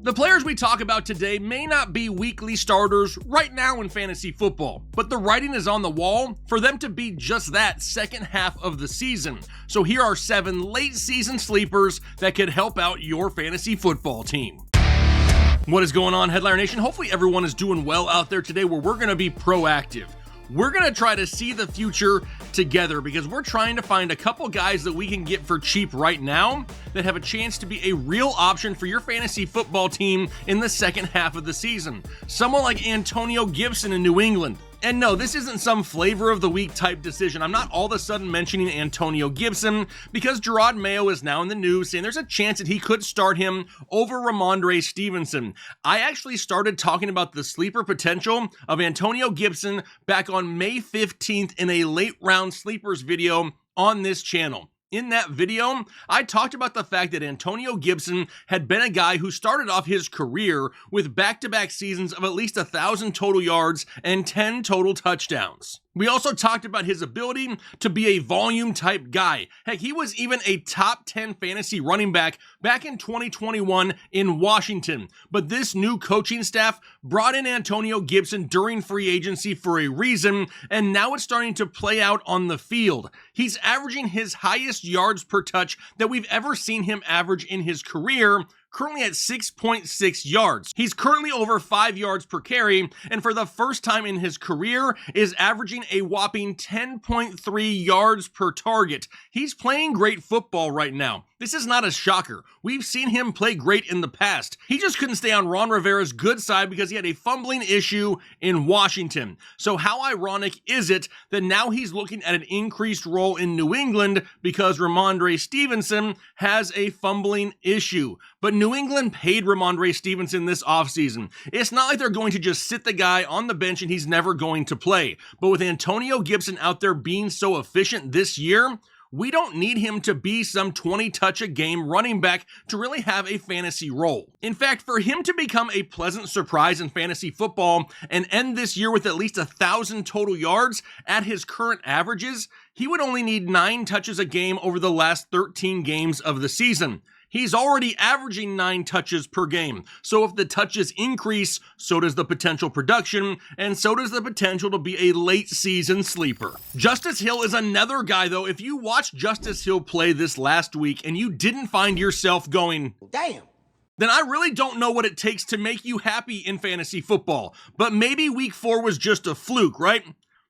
The players we talk about today may not be weekly starters right now in fantasy football, but the writing is on the wall for them to be just that second half of the season. So here are 7 late season sleepers that could help out your fantasy football team. What is going on, Headliner Nation? Hopefully everyone is doing well out there today, where we're going to be proactive. We're going to try to see the future together because we're trying to find a couple guys that we can get for cheap right now that have a chance to be a real option for your fantasy football team in the second half of the season. Someone like Antonio Gibson in New England. And no, this isn't some flavor of the week type decision. I'm not all of a sudden mentioning Antonio Gibson because Gerard Mayo is now in the news saying there's a chance that he could start him over Ramondre Stevenson. I actually started talking about the sleeper potential of Antonio Gibson back on May 15th in a late round sleepers video on this channel. In that video, I talked about the fact that Antonio Gibson had been a guy who started off his career with back-to-back seasons of at least 1,000 total yards and 10 total touchdowns. We also talked about his ability to be a volume type guy. Heck, he was even a top 10 fantasy running back in 2021 in Washington. But this new coaching staff brought in Antonio Gibson during free agency for a reason, and now it's starting to play out on the field. He's averaging his highest yards per touch that we've ever seen him average in his career, currently at 6.6 yards. He's currently over 5 yards per carry, and for the first time in his career is averaging a whopping 10.3 yards per target. He's playing great football right now. This is not a shocker. We've seen him play great in the past. He just couldn't stay on Ron Rivera's good side because he had a fumbling issue in Washington. So how ironic is it that now he's looking at an increased role in New England because Ramondre Stevenson has a fumbling issue? But New England paid Ramondre Stevenson this offseason. It's not like they're going to just sit the guy on the bench and he's never going to play. But with Antonio Gibson out there being so efficient this year, we don't need him to be some 20-touch-a-game running back to really have a fantasy role. In fact, for him to become a pleasant surprise in fantasy football and end this year with at least 1,000 total yards at his current averages, he would only need 9 touches a game over the last 13 games of the season. He's already averaging 9 touches per game. So if the touches increase, so does the potential production, and so does the potential to be a late season sleeper. Justice Hill is another guy though. If you watched Justice Hill play this last week and you didn't find yourself going, damn, then I really don't know what it takes to make you happy in fantasy football. But maybe week 4 was just a fluke, right?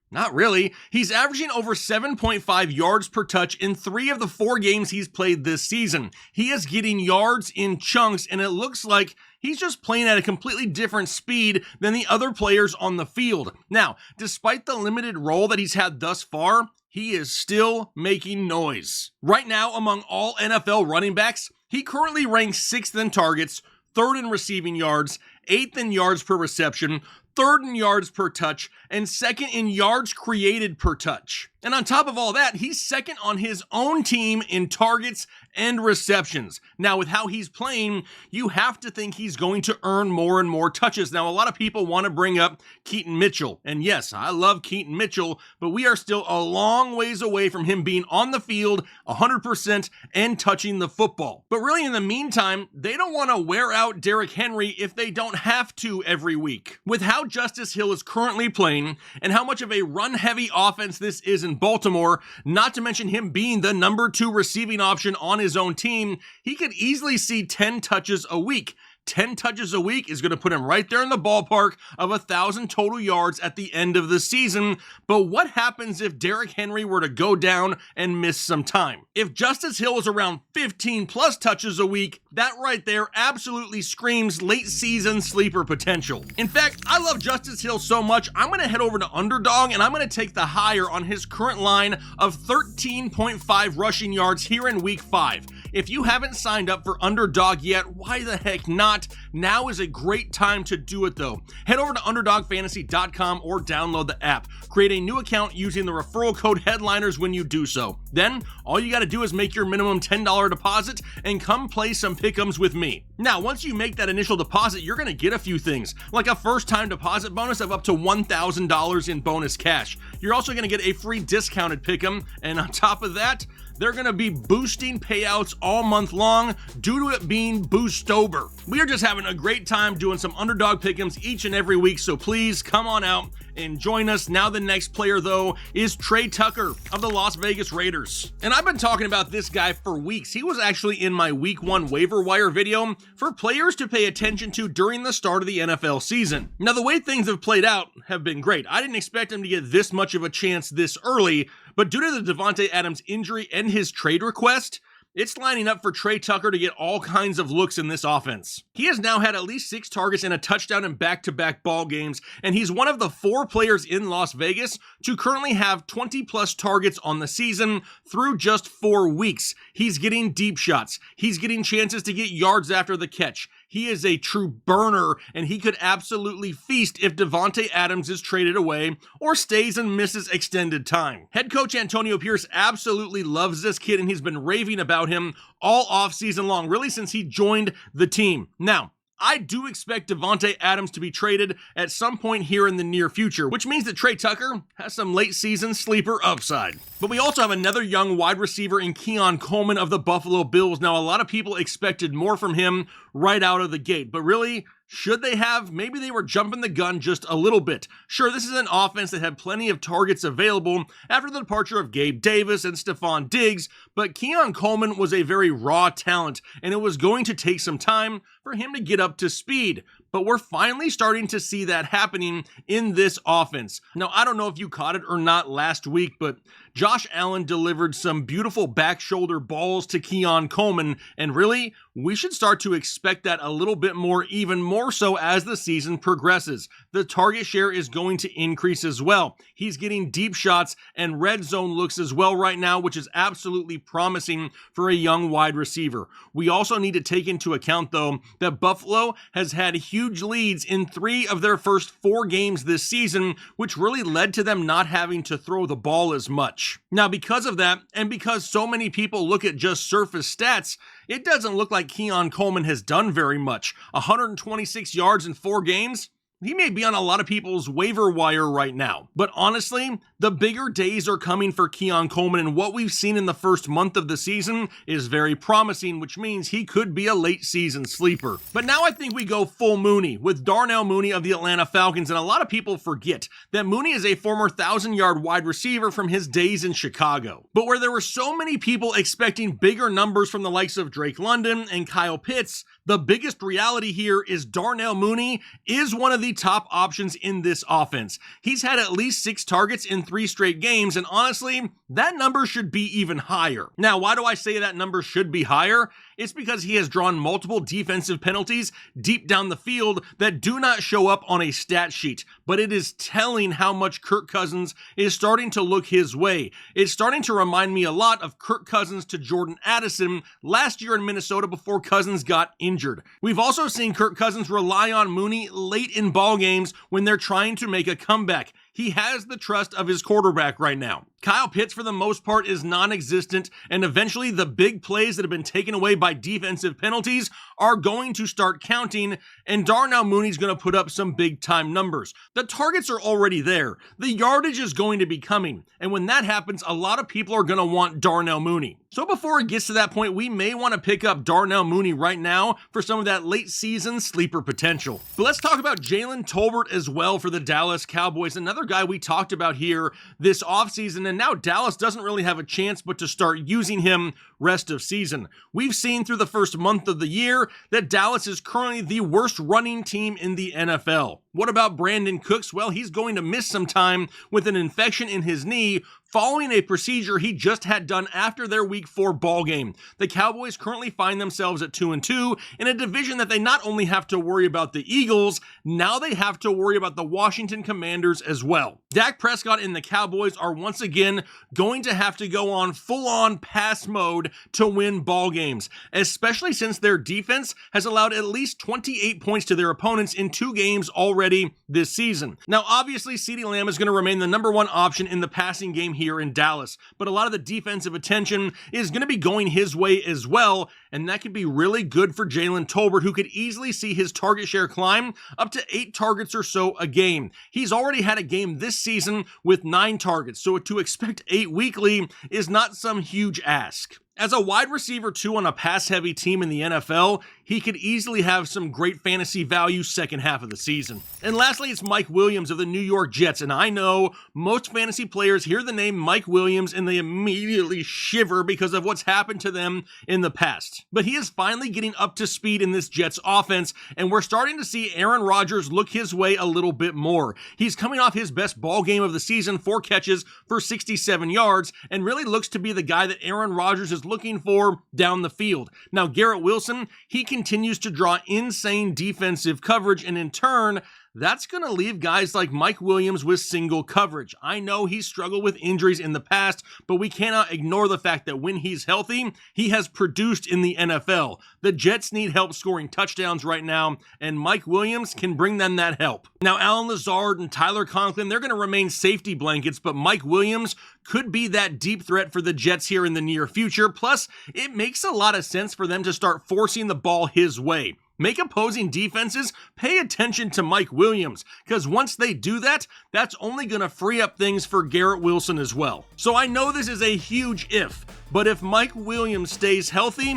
Not really. He's averaging over 7.5 yards per touch in 3 of the 4 games he's played this season. He is getting yards in chunks, and it looks like he's just playing at a completely different speed than the other players on the field. Now, despite the limited role that he's had thus far, he is still making noise. Right now, among all NFL running backs, he currently ranks 6th in targets, 3rd in receiving yards, 8th in yards per reception, 3rd in yards per touch, and 2nd in yards created per touch. And on top of all that, he's 2nd on his own team in targets and receptions. Now, with how he's playing, you have to think he's going to earn more and more touches. Now, a lot of people want to bring up Keaton Mitchell. And yes, I love Keaton Mitchell, but we are still a long ways away from him being on the field 100% and touching the football. But really, in the meantime, they don't want to wear out Derrick Henry if they don't have to every week. With how Justice Hill is currently playing and how much of a run-heavy offense this is in Baltimore, not to mention him being the number 2 receiving option on his own team, he could easily see 10 touches a week. 10 touches a week is going to put him right there in the ballpark of 1,000 total yards at the end of the season. But what happens if Derrick Henry were to go down and miss some time? If Justice Hill is around 15 plus touches a week, that right there absolutely screams late season sleeper potential. In fact, I love Justice Hill so much, I'm going to head over to Underdog and I'm going to take the higher on his current line of 13.5 rushing yards here in week 5. If you haven't signed up for Underdog yet, why the heck not? Now is a great time to do it though. Head over to UnderdogFantasy.com or download the app. Create a new account using the referral code Headliners when you do so. Then, all you gotta do is make your minimum $10 deposit and come play some pick'ems with me. Now, once you make that initial deposit, you're gonna get a few things, like a first-time deposit bonus of up to $1,000 in bonus cash. You're also gonna get a free discounted pick'em, and on top of that, they're going to be boosting payouts all month long due to it being Boostober. We are just having a great time doing some Underdog pick'ems each and every week, so please come on out and join us. Now the next player though is Trey Tucker of the Las Vegas Raiders. And I've been talking about this guy for weeks. He was actually in my week 1 waiver wire video for players to pay attention to during the start of the NFL season. Now the way things have played out have been great. I didn't expect him to get this much of a chance this early, but due to the Davante Adams injury and his trade request, it's lining up for Trey Tucker to get all kinds of looks in this offense. He has now had at least 6 targets and a touchdown in back-to-back ball games, and he's one of the 4 players in Las Vegas to currently have 20-plus targets on the season through just 4 weeks. He's getting deep shots. He's getting chances to get yards after the catch. He is a true burner, and he could absolutely feast if Davante Adams is traded away or stays and misses extended time. Head coach Antonio Pierce absolutely loves this kid, and he's been raving about him all offseason long, really since he joined the team. Now, I do expect Davante Adams to be traded at some point here in the near future, which means that Trey Tucker has some late season sleeper upside. But we also have another young wide receiver in Keon Coleman of the Buffalo Bills. Now, a lot of people expected more from him right out of the gate, but really, should they have? Maybe they were jumping the gun just a little bit. Sure, this is an offense that had plenty of targets available after the departure of Gabe Davis and Stephon Diggs, but Keon Coleman was a very raw talent, and it was going to take some time for him to get up to speed. But we're finally starting to see that happening in this offense. Now, I don't know if you caught it or not last week, but Josh Allen delivered some beautiful back shoulder balls to Keon Coleman, and really, we should start to expect that a little bit more, even more so as the season progresses. The target share is going to increase as well. He's getting deep shots and red zone looks as well right now, which is absolutely promising for a young wide receiver. We also need to take into account, though, that Buffalo has had huge leads in 3 of their first 4 games this season, which really led to them not having to throw the ball as much. Now, because of that, and because so many people look at just surface stats, it doesn't look like Keon Coleman has done very much. 126 yards in 4 games? He may be on a lot of people's waiver wire right now. But honestly, the bigger days are coming for Keon Coleman, and what we've seen in the first month of the season is very promising, which means he could be a late season sleeper. But now I think we go full Mooney with Darnell Mooney of the Atlanta Falcons, and a lot of people forget that Mooney is a former 1,000-yard wide receiver from his days in Chicago. But where there were so many people expecting bigger numbers from the likes of Drake London and Kyle Pitts, the biggest reality here is Darnell Mooney is one of the top options in this offense. He's had at least 6 targets in 3 straight games, and honestly, that number should be even higher. Now, why do I say that number should be higher? It's because he has drawn multiple defensive penalties deep down the field that do not show up on a stat sheet, but it is telling how much Kirk Cousins is starting to look his way. It's starting to remind me a lot of Kirk Cousins to Jordan Addison last year in Minnesota before Cousins got injured. We've also seen Kirk Cousins rely on Mooney late in ball games when they're trying to make a comeback. He has the trust of his quarterback right now. Kyle Pitts, for the most part, is non-existent, and eventually the big plays that have been taken away by defensive penalties are going to start counting, and Darnell Mooney's going to put up some big-time numbers. The targets are already there. The yardage is going to be coming, and when that happens, a lot of people are going to want Darnell Mooney. So before it gets to that point, we may want to pick up Darnell Mooney right now for some of that late season sleeper potential. But let's talk about Jaylen Tolbert as well for the Dallas Cowboys, another guy we talked about here this offseason, and now Dallas doesn't really have a chance but to start using him rest of season. We've seen through the first month of the year that Dallas is currently the worst running team in the NFL. What about Brandon Cooks? Well, he's going to miss some time with an infection in his knee following a procedure he just had done after their Week 4 ball game. The Cowboys currently find themselves at 2-2 in a division that they not only have to worry about the Eagles, now they have to worry about the Washington Commanders as well. Dak Prescott and the Cowboys are once again going to have to go on full-on pass mode to win ball games, especially since their defense has allowed at least 28 points to their opponents in 2 games already this season. Now, obviously, CeeDee Lamb is going to remain the number 1 option in the passing game here here in Dallas, but a lot of the defensive attention is going to be going his way as well, and that could be really good for Jaylen Tolbert, who could easily see his target share climb up to 8 targets or so a game. He's already had a game this season with 9 targets, so to expect 8 weekly is not some huge ask. As a wide receiver 2 on a pass-heavy team in the NFL, he could easily have some great fantasy value second half of the season. And lastly, it's Mike Williams of the New York Jets, and I know most fantasy players hear the name Mike Williams and they immediately shiver because of what's happened to them in the past. But he is finally getting up to speed in this Jets offense, and we're starting to see Aaron Rodgers look his way a little bit more. He's coming off his best ball game of the season, 4 catches for 67 yards, and really looks to be the guy that Aaron Rodgers is looking for down the field. Now, Garrett Wilson, he continues to draw insane defensive coverage, and in turn, that's going to leave guys like Mike Williams with single coverage. I know he's struggled with injuries in the past, but we cannot ignore the fact that when he's healthy, he has produced in the NFL. The Jets need help scoring touchdowns right now, and Mike Williams can bring them that help. Now, Allen Lazard and Tyler Conklin, they're going to remain safety blankets, but Mike Williams could be that deep threat for the Jets here in the near future. Plus, it makes a lot of sense for them to start forcing the ball his way. Make opposing defenses pay attention to Mike Williams, because once they do that, that's only going to free up things for Garrett Wilson as well. So I know this is a huge if, but if Mike Williams stays healthy,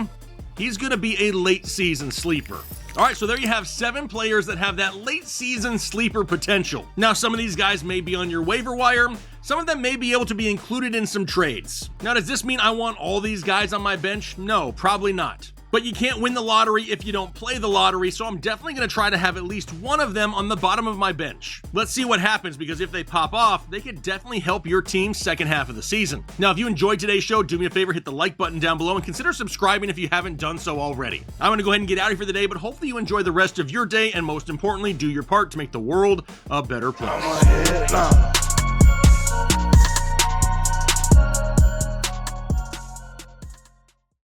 he's going to be a late season sleeper. All right, so there you have 7 players that have that late season sleeper potential. Now, some of these guys may be on your waiver wire. Some of them may be able to be included in some trades. Now, does this mean I want all these guys on my bench? No, probably not. But you can't win the lottery if you don't play the lottery, so I'm definitely going to try to have at least one of them on the bottom of my bench. Let's see what happens, because if they pop off, they could definitely help your team second half of the season. Now, if you enjoyed today's show, do me a favor, hit the like button down below and consider subscribing if you haven't done so already. I'm going to go ahead and get out of here for the day, but hopefully you enjoy the rest of your day, and most importantly, do your part to make the world a better place.